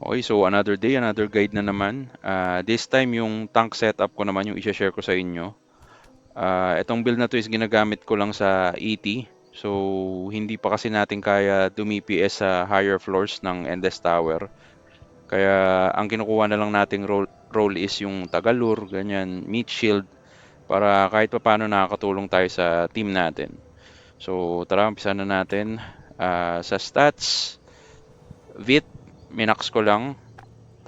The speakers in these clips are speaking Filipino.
Okay, so another day, another guide na naman. This time yung tank setup ko naman yung i-share ko sa inyo. Itong build na to is ginagamit ko lang sa ET. So hindi pa kasi natin kaya dumips sa higher floors ng Endes Tower. Kaya ang kinukuha na lang nating role is yung Tagalur, ganyan, meat shield para kahit papaano nakakatulong tayo sa team natin. So tara, umpisa na natin. Sa stats, VIT, minax ko lang.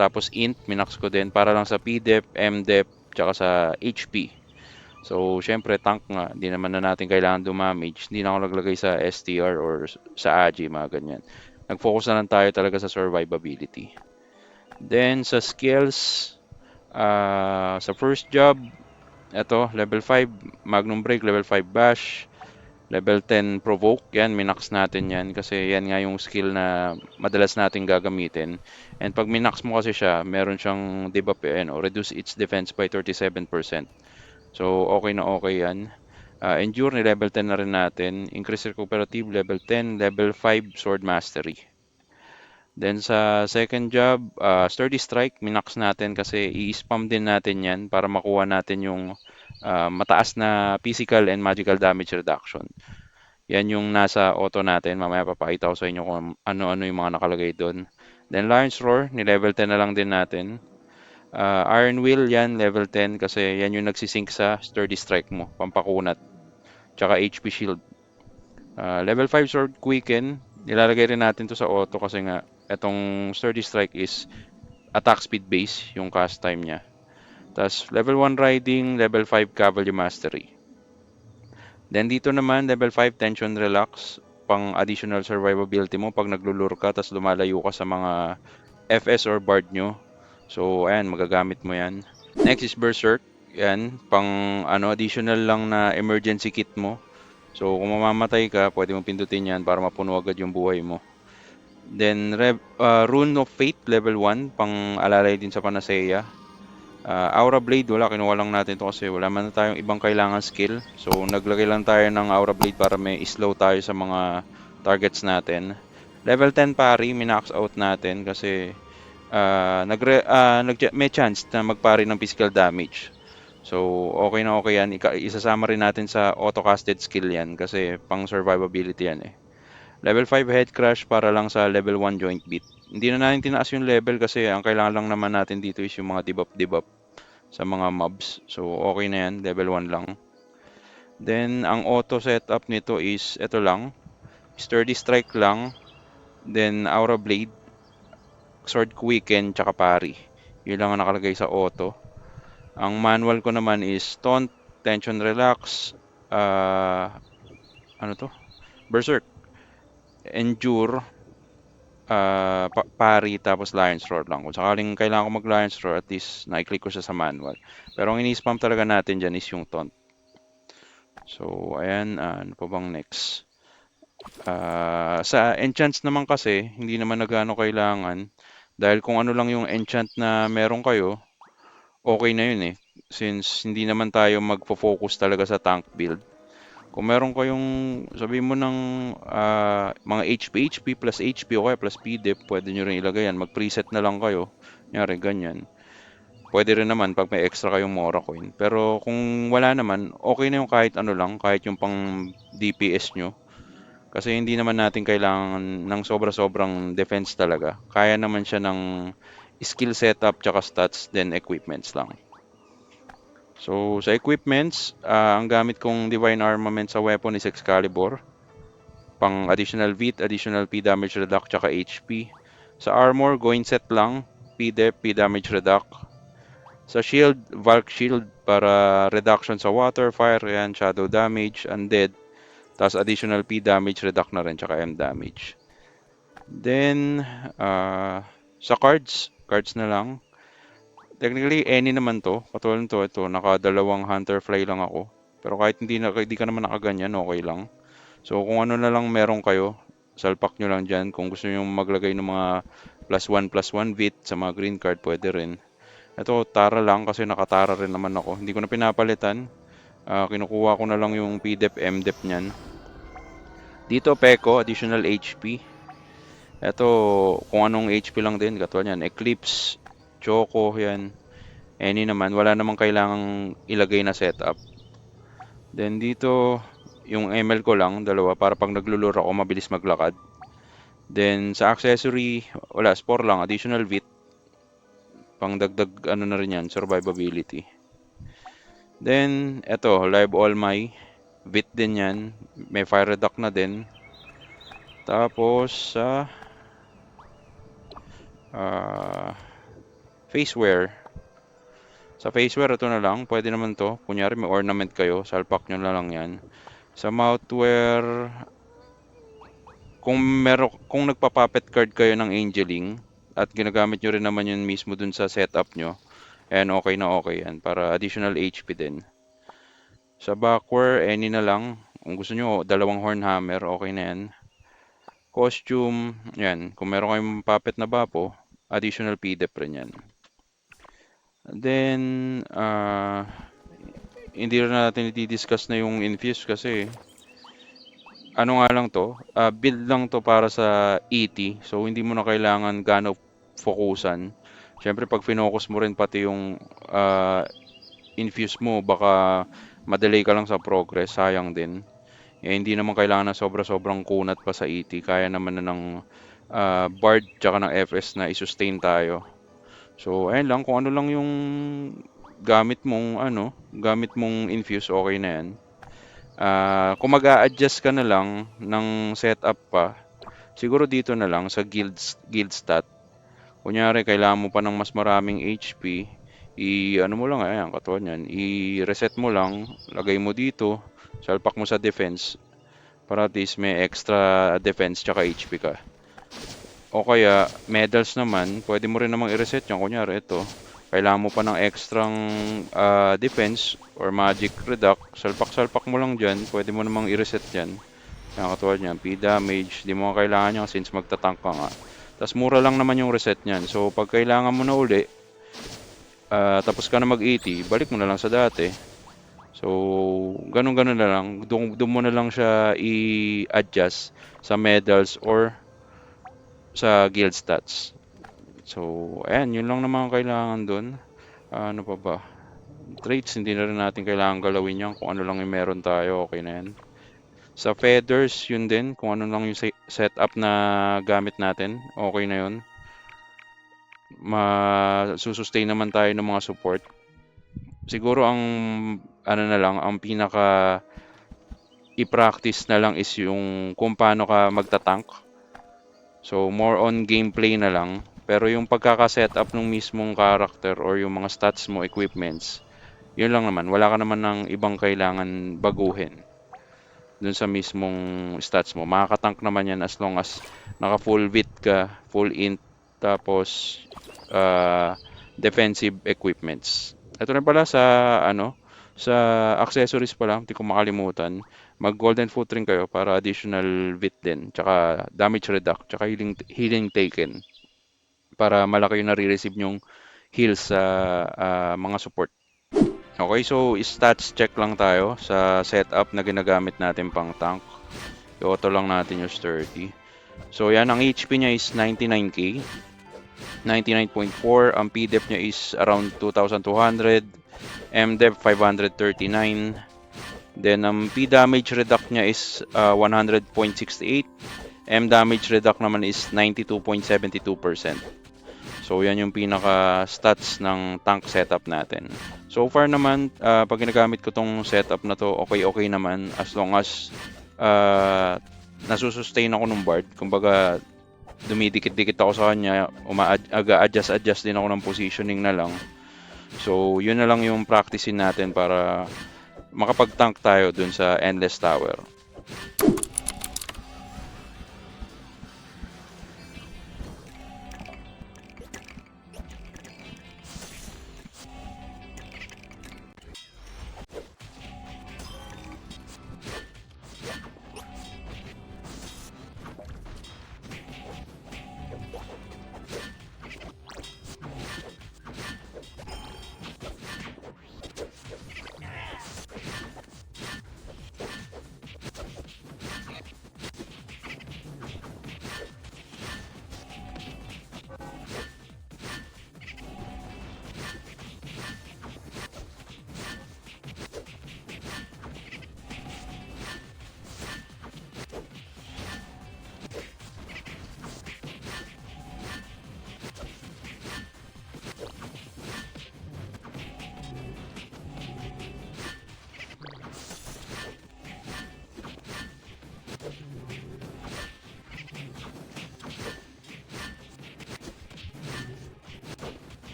Tapos int, minax ko din para lang sa PDEP, MDEP, tsaka sa HP. So, syempre, tank nga, hindi naman na natin kailangan dumamage. Hindi na ako naglagay sa STR or sa AG, mga ganyan. Nag-focus na lang tayo talaga sa survivability. Then, sa skills, sa first job, eto, level 5, Magnum Break, level 5 Bash, level 10 Provoke, yan, minax natin yan kasi yan nga yung skill na madalas natin gagamitin. And pag minax mo kasi siya, meron siyang debuff o reduce its defense by 37%. So okay na okay yan. Endure ni level 10 na rin natin. Increase recuperative level 10, level 5 sword mastery. Then sa second job, sturdy strike, minax natin kasi i-spam din natin yan para makuha natin yung mataas na physical and magical damage reduction. Yan yung nasa auto natin. Mamaya papakita ko sa inyo kung ano-ano yung mga nakalagay doon. Then Lion's Roar, ni-level 10 na lang din natin. Iron Will, yan, level 10 kasi yan yung nagsisync sa Sturdy Strike mo, pampakunat. Tsaka HP Shield. Level 5 Sword Quicken, nilalagay rin natin to sa auto kasi nga, etong Sturdy Strike is attack speed base, yung cast time niya. Tapos level 1 Riding, level 5 Cavalry Mastery. Then dito naman, level 5 Tension Relax, pang additional survivability mo pag naglulure ka tapos lumalayo ka sa mga FS or Bard nyo. So, ayan, magagamit mo yan. Next is Berserk. Yan, pang additional lang na emergency kit mo. So, kung mamamatay ka, pwede mo pindutin yan para mapuno agad yung buhay mo. Then, Rune of Fate, level 1, pang alalay din sa Panacea. Aura Blade, wala, kinuha lang natin to kasi wala man na tayong ibang kailangan skill. So, naglagay lang tayo ng Aura Blade para may slow tayo sa mga targets natin. Level 10 pari, minax out natin kasi may chance na magpari ng physical damage. So, okay na okay yan. Isasama rin natin sa auto-casted skill yan kasi pang survivability yan eh. Level 5 head crash para lang sa level 1 joint beat. Hindi na natin tinaas yung level kasi ang kailangan lang naman natin dito is yung mga debuff sa mga mobs. So, okay na yan. Level 1 lang. Then, ang auto setup nito is ito lang. Sturdy strike lang. Then, aura blade, sword quicken, tsaka pari. Yun lang ang nakalagay sa auto. Ang manual ko naman is taunt, tension relax, uh, ano to? Berserk, endure, pari, tapos Lion's Roar lang. Kung sakaling kailangan ko mag Lion's Roar, at least na-click ko siya sa manual. Pero ang ini-spam talaga natin dyan is yung taunt. So, ayan, ano pa bang next? Sa enchants naman kasi, hindi naman na gaano kailangan. Dahil kung ano lang yung enchant na meron kayo, okay na yun eh. Since hindi naman tayo magfo-focus talaga sa tank build. Kung meron kayong, sabi mo ng mga HP plus HP o kaya plus PDEP, pwede nyo rin ilagay yan. Mag-preset na lang kayo. Nyari, ganyan. Pwede rin naman pag may extra kayong Mora coin. Pero kung wala naman, okay na yung kahit ano lang, kahit yung pang DPS nyo. Kasi hindi naman natin kailangan ng sobra-sobrang defense talaga. Kaya naman siya ng skill setup tsaka stats, then equipments lang. So, sa equipments, ang gamit kong Divine Armament sa weapon is Excalibur. Pang additional VIT, additional P damage reduct, tsaka HP. Sa armor, going set lang. P-dep, P damage reduct. Sa shield, Valk Shield para reduction sa water, fire, yan, shadow damage, undead. Tapos additional P damage reduct na rin, tsaka M damage. Then, sa cards na lang. Technically, any naman to. Katulad nito, ito, nakadalawang hunter fly lang ako. Pero kahit hindi ka naman nakaganyan, okay lang. So, kung ano na lang meron kayo, salpak nyo lang dyan. Kung gusto nyo maglagay ng mga plus 1 VIT sa mga green card, pwede rin. Ito, Tara lang kasi nakatara rin naman ako. Hindi ko na pinapalitan. Kinukuha ko na lang yung PDEP, MDEP niyan. Dito, Peko, additional HP. Eto, kung anong HP lang din, katulad yan, Eclipse, Choco, yan. Any naman, wala namang kailangang ilagay na setup. Then dito, yung ML ko lang, dalawa, para pag naglulure ako, mabilis maglakad. Then sa accessory, wala, spore lang, additional vit, pang dagdag ano na rin yan, survivability. Then, eto, live all my, vit din yan, may fire reduct na din. Tapos sa face wear, sa face wear, ito na lang, pwede naman to. Kunyari may ornament kayo, salpak nyo na lang yan. Sa mouthwear, kung nagpa-puppet card kayo ng angeling at ginagamit nyo rin naman yun mismo dun sa setup nyo, ayan, okay na okay yan para additional HP din. Sa backwear, any na lang. Kung gusto nyo, dalawang horn hammer, okay na yan. Costume, yan. Kung meron kayong puppet na bapo, additional PDEP rin yan. Then, hindi rin natin i-discuss na yung infuse kasi ano nga lang to, build lang to para sa ET. So, hindi mo na kailangan gano'ng focusan. Siyempre, pag finokus mo rin pati yung infuse mo, baka madelay ka lang sa progress, sayang din. Eh, hindi naman kailangan na sobra-sobrang kunat pa sa ET. Kaya naman na ng Bard tsaka ng FS na i-sustain tayo. So, ayun lang, kung ano lang yung gamit mong infuse, okay na yan. Kung mag-a-adjust ka na lang ng setup pa, siguro dito na lang sa guild stat. Kunyari, kailangan mo pa ng mas maraming HP, ano mo lang, ayan, katulad yan, i-reset mo lang, lagay mo dito, salpak mo sa defense, para at least may extra defense tsaka HP ka. O kaya, medals naman, pwede mo rin namang i-reset yan. Kunyari, ito, kailangan mo pa ng extrang defense or magic reduct, salpak-salpak mo lang dyan, pwede mo namang i-reset yan. Yan, katulad yan, P damage, di mo kailangan yan since magtatank ka nga. Tapos mura lang naman yung reset niyan. So, pag kailangan mo na uli, tapos ka na mag-80, balik mo na lang sa dati. So, ganun-ganun na lang. Doon mo na lang siya i-adjust sa medals or sa guild stats. So, ayan, yun lang naman ang kailangan doon. Ano pa ba? Traits, hindi na rin natin kailangan galawin yan. Kung ano lang yung meron tayo, okay na yan. Sa feathers, yun din. Kung ano lang yung setup na gamit natin, okay na yun. Masusustain naman tayo ng mga support. Siguro ang ano na lang, ang pinaka i-practice na lang is yung kung paano ka magta-tank. So more on gameplay na lang. Pero yung pagkaka-setup ng mismong character or yung mga stats mo, equipments, yun lang naman. Wala ka naman ng ibang kailangan baguhin dun sa mismong stats mo. Makakatank naman yan as long as naka full vit ka, full int, tapos defensive equipments. Ito na pala sa accessories pala, hindi ko makalimutan. Mag golden foot ring kayo para additional vit din, tsaka damage reduct, tsaka healing taken para malaki yung nare-receive yung heals sa mga support. Okay, so stats check lang tayo sa setup na ginagamit natin pang tank. I-auto lang natin yung sturdy. So yan, ang HP niya is 99k. 99.4, ang PDEP niya is around 2,200, MDEP 539, then ang P damage reduct niya is 100.68, M damage reduct naman is 92.72%. So yan yung pinaka stats ng tank setup natin. So far naman, pag ginagamit ko tong setup na to, okay naman as long as nasusustain ako ng Bard. Kumbaga, dumidikit-dikit ako sa kanya, adjust din ako ng positioning na lang. So, yun na lang yung practicein natin para makapag-tank tayo dun sa Endless Tower.